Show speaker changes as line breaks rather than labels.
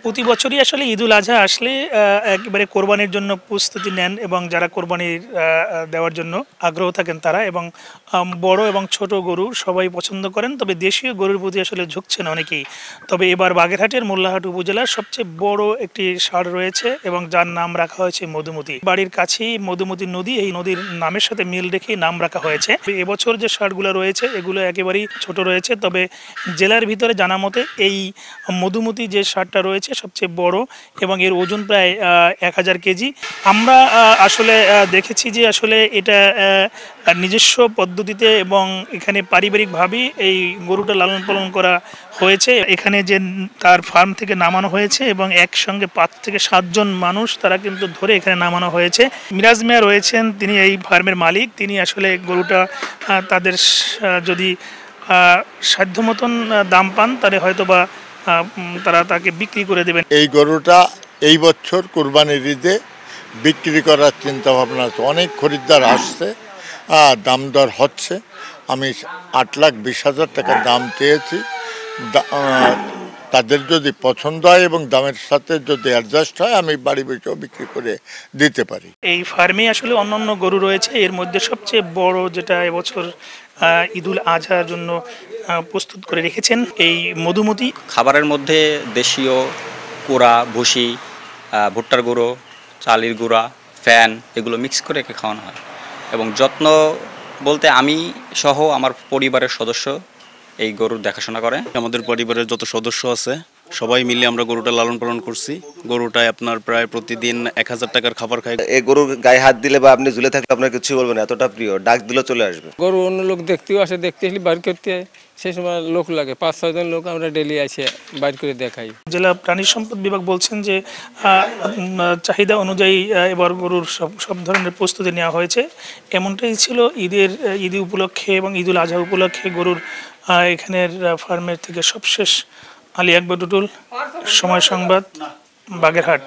প্রতি বছরই আসলে ঈদুল আজহা আসলে একেবারে কোরবানির জন্য প্রস্তুতি নেন এবং যারা কোরবানির দেওয়ার জন্য আগ্রহ থাকেন তারা এবং বড় এবং ছোট গরু সবাই পছন্দ করেন, তবে দেশীয় গরুর প্রতি আসলে ঝুঁকছেন অনেকেই। তবে এবার বাগেরহাটের মোল্লাহাট উপজেলার সবচেয়ে বড় একটি ষাঁড় রয়েছে এবং যার নাম রাখা হয়েছে মধুমতি। বাড়ির কাছেই মধুমতি নদী, এই নদীর নামের সাথে মিল রেখেই নাম রাখা হয়েছে। এবছর যে ষাঁড়গুলো রয়েছে এগুলো একেবারেই ছোট রয়েছে, তবে জেলার ভিতরে জানা মতে এই মধুমতি যে ষাঁড়টা রয়েছে সবচেয়ে বড় এবং এর ওজন প্রায় 1000 কেজি। আমরা আসলে দেখেছি যে আসলে এটা নিজস্ব পদ্ধতিতে এবং এখানে পারিবারিকভাবেই এই গরুটা লালন পালন করা হয়েছে। এখানে যে তার ফার্ম থেকে নামানো হয়েছে এবং একসঙ্গে 5 থেকে 7 জন মানুষ তারা কিন্তু ধরে এখানে নামানো হয়েছে। মিরাজ মিয়া রয়েছেন, তিনি এই ফার্মের মালিক। তিনি আসলে গরুটা তাদের যদি সাধ্য মতন দাম পান তাহলে হয়তো বা তারা তাকে বিক্রি করে দেবেন।
এই গরুটা এই বছর কুরবানির ঈদে বিক্রি করার চিন্তা ভাবনা আছে। অনেক খরিদ্দার আসছে, দাম দর হচ্ছে। আমি 8,20,000 টাকা দাম চেয়েছি। তাদের যদি পছন্দ হয় এবং দামের সাথে যদি অ্যাডজাস্ট হয় আমি বাড়ি বসেও বিক্রি করে দিতে পারি।
এই ফার্মে আসলে অন্যান্য গরু রয়েছে, এর মধ্যে সবচেয়ে বড় যেটা এবছর ঈদুল আজহার জন্য প্রস্তুত করে রেখেছেন এই মধুমতি।
খাবারের মধ্যে দেশীয় কুড়া, ভুসি, ভুট্টার গুঁড়ো, চালের গুঁড়া, ফ্যান এগুলো মিক্স করে একে খাওয়ানো হয়। এবং যত্ন বলতে আমি সহ আমার পরিবারের সদস্য এই গরুর দেখাশোনা করে।
আমাদের পরিবারের যত সদস্য আছে সবাই মিলে আমরা গরুটা লালন পালন করছি। গরুটায় আপনার প্রায় প্রতিদিন 1000 টাকার খাবার খাই।
এই গরুর গায়ে হাত দিলে বা আপনি ঝুলে থাকলে আপনার কিছু বলবেন, এতটা প্রিয়, ডাক দিলে চলে আসবে।
গরু অন্য লোক দেখতেও আসে, দেখতে আসলে বাইর করতে সেই সময় লোক লাগে, 5-6 জন লোক আমরা ডেলি আসে বাইর করে দেখাই।
জেলা প্রাণী সম্পদ বিভাগ বলছেন যে চাহিদা অনুযায়ী এবার গরুর সব ধরনের প্রস্তুতি নেওয়া হয়েছে। এমনটাই ছিল ঈদ উপলক্ষে এবং ঈদুল আজহা উপলক্ষে গরুর এখানের ফার্মের থেকে সবশেষ। আলী আকবর টুটুল, সময় সংবাদ, বাগেরহাট।